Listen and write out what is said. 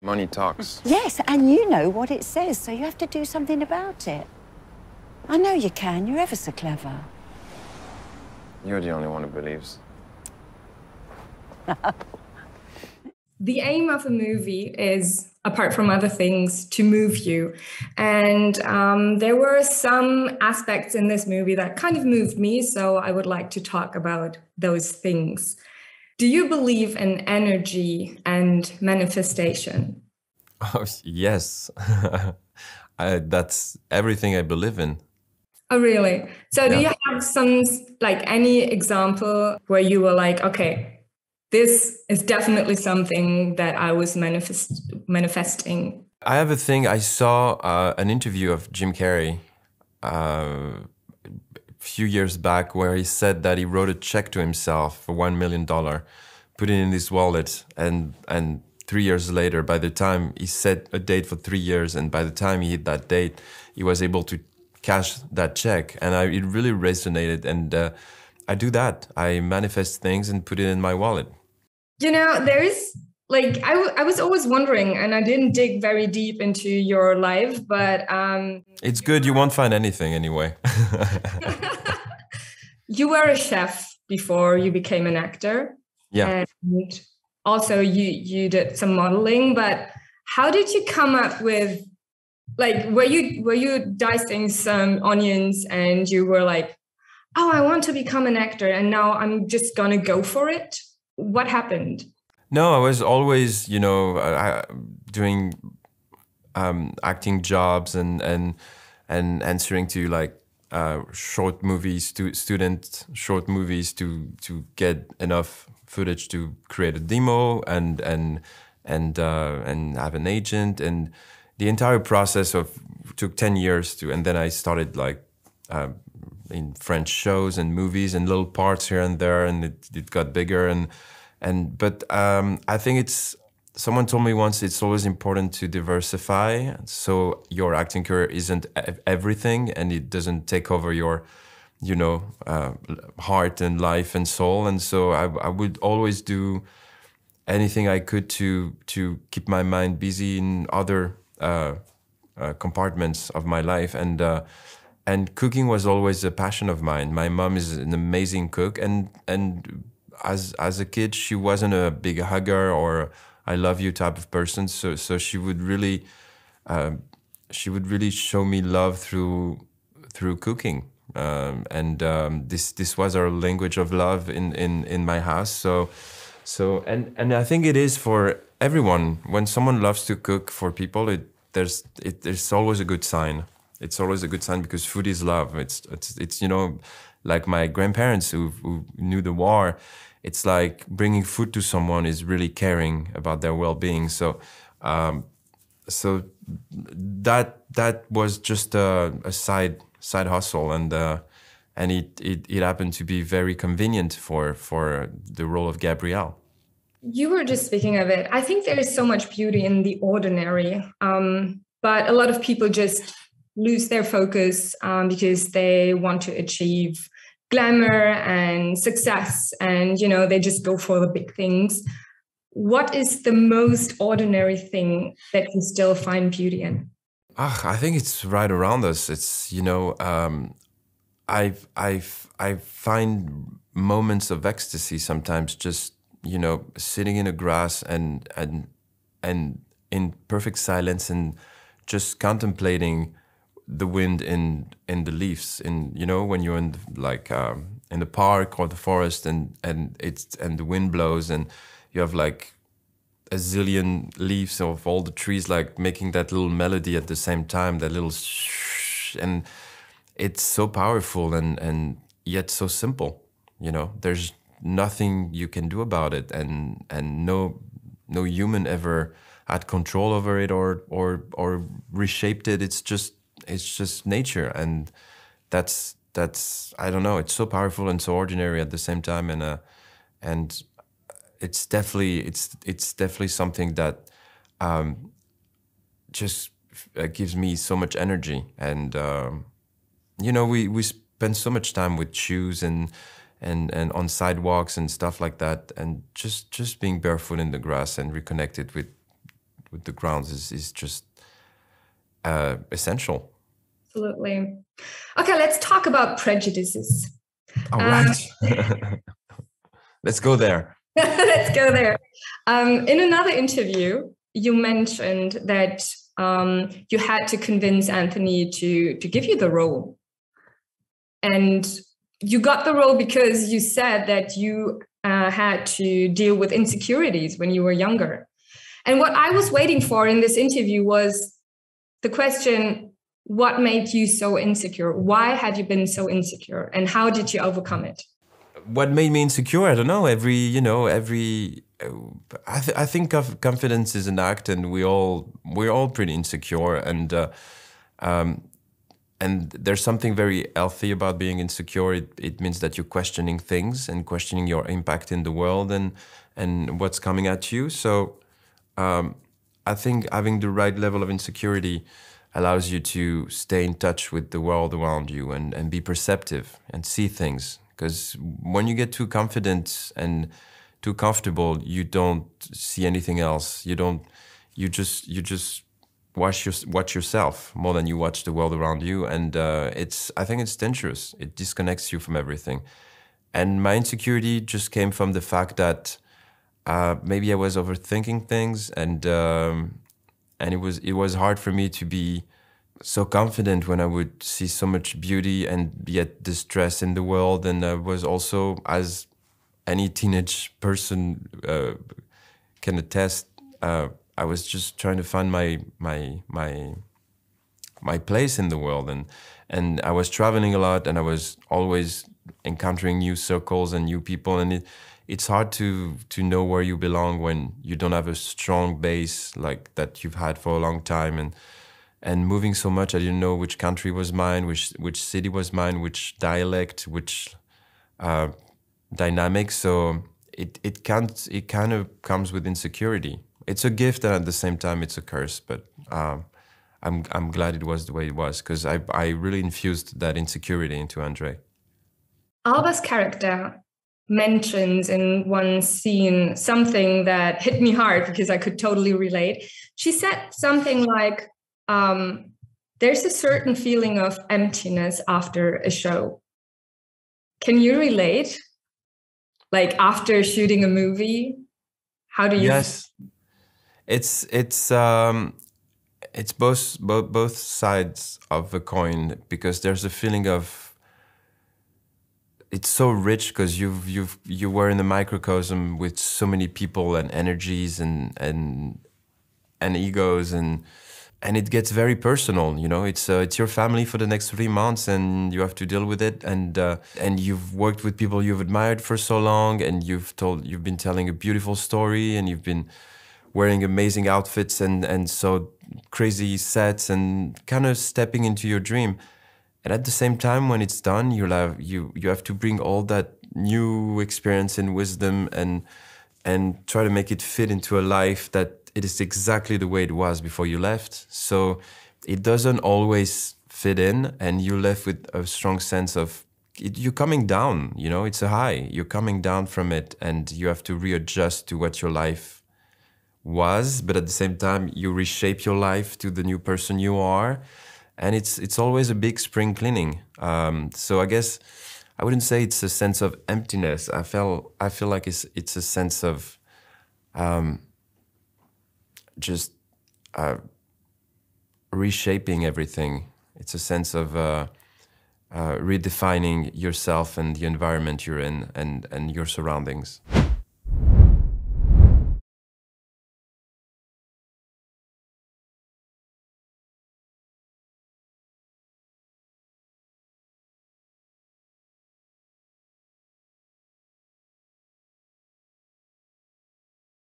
Money talks. Yes, and you know what it says, so you have to do something about it. I know you can. You're ever so clever. You're the only one who believes. The aim of a movie is, apart from other things, to move you. And there were some aspects in this movie that kind of moved me, so I would like to talk about those things. Do you believe in energy and manifestation? Oh, yes. That's everything I believe in. Oh, really? So Yeah. do you have some, like any example where you were like, okay, this is definitely something that I was manifesting? I have a thing. I saw an interview of Jim Carrey a few years back where he said that he wrote a check to himself for $1 million, put it in his wallet, and 3 years later, by the time he set a date for 3 years, and by the time he hit that date, he was able to cash that check. And it really resonated. And I do that. I manifest things and put it in my wallet. You know, there is, like, I was always wondering, and I didn't dig very deep into your life, but... It's good. You won't find anything anyway. You were a chef before you became an actor. Yeah. And also you did some modeling, but how did you come up with, like, were you dicing some onions and you were like, oh, I want to become an actor and now I'm just gonna go for it? What happened? No, I was always, you know, doing acting jobs and answering to like short movies, to student short movies to get enough footage to create a demo and have an agent, and the entire process took 10 years to, and then I started like in French shows and movies and little parts here and there, and it got bigger but I think someone told me once it's always important to diversify, so your acting career isn't everything and it doesn't take over your, you know, heart and life and soul. And so I would always do anything I could to keep my mind busy in other compartments of my life. And cooking was always a passion of mine. My mom is an amazing cook, and as a kid, she wasn't a big hugger or I love you type of person. So she would really show me love through cooking. This was our language of love in my house. So I think it is for everyone. When someone loves to cook for people, there's always a good sign. It's always a good sign because food is love. It's you know, like my grandparents who knew the war. It's like bringing food to someone is really caring about their well-being. So that was just a side hustle, and it happened to be very convenient for the role of Gabrielle. You were just speaking of it. I think there is so much beauty in the ordinary, but a lot of people just lose their focus because they want to achieve glamour and success, and you know, they just go for the big things. What is the most ordinary thing that you still find beauty in? I think it's right around us. It's, you know, I find moments of ecstasy sometimes, just, you know, sitting in the grass and in perfect silence and just contemplating the wind in the leaves, in, you know, when you're in in the park or the forest and the wind blows and you have like a zillion leaves of all the trees like making that little melody at the same time, that little shh, and it's so powerful and yet so simple. You know, there's nothing you can do about it, and no human ever had control over it or reshaped it. It's just nature, and that's I don't know. It's so powerful and so ordinary at the same time, and it's definitely something that just gives me so much energy. And you know, we spend so much time with shoes and on sidewalks and stuff like that, and just being barefoot in the grass and reconnected with the grounds is just essential. Absolutely. Okay, let's talk about prejudices. All right. Let's go there. Let's go there. In another interview, you mentioned that you had to convince Anthony to give you the role. And you got the role because you said that you had to deal with insecurities when you were younger. And what I was waiting for in this interview was the question, what made you so insecure? Why had you been so insecure? And how did you overcome it? What made me insecure? I don't know. I think confidence is an act, and we're all pretty insecure, and there's something very healthy about being insecure. It means that you're questioning things and questioning your impact in the world and what's coming at you. So I think having the right level of insecurity allows you to stay in touch with the world around you and be perceptive and see things. Because when you get too confident and too comfortable, you don't see anything else. You just watch yourself more than you watch the world around you. And I think it's dangerous. It disconnects you from everything. And my insecurity just came from the fact that maybe I was overthinking things, and it was hard for me to be so confident when I would see so much beauty and yet distress in the world. And I was also, as any teenage person can attest, I was just trying to find my place in the world, and I was traveling a lot, and I was always encountering new circles and new people, and it's hard to know where you belong when you don't have a strong base like that you've had for a long time. And moving so much, I didn't know which country was mine, which city was mine, which dialect, which dynamic. So it kind of comes with insecurity. It's a gift, and at the same time it's a curse. But I'm glad it was the way it was, because I really infused that insecurity into Andre. Alba's character mentions in one scene something that hit me hard because I could totally relate. She said something like, there's a certain feeling of emptiness after a show. Can you relate? Like after shooting a movie, how do you? Yes, it's both sides of the coin, because there's a feeling of, it's so rich because you were in a microcosm with so many people and energies and egos, and it gets very personal. You know, it's your family for the next 3 months, and you have to deal with it. And you've worked with people you've admired for so long, and you've been telling a beautiful story, and you've been wearing amazing outfits and so crazy sets, and kind of stepping into your dream. And at the same time, when it's done, you have to bring all that new experience and wisdom and try to make it fit into a life that it is exactly the way it was before you left. So it doesn't always fit in, and you're left with a strong sense of you're coming down. You know, it's a high. You're coming down from it, and you have to readjust to what your life was, but at the same time, you reshape your life to the new person you are. And it's always a big spring cleaning. So I guess I wouldn't say it's a sense of emptiness. I feel like it's a sense of just reshaping everything. It's a sense of redefining yourself and the environment you're in and your surroundings.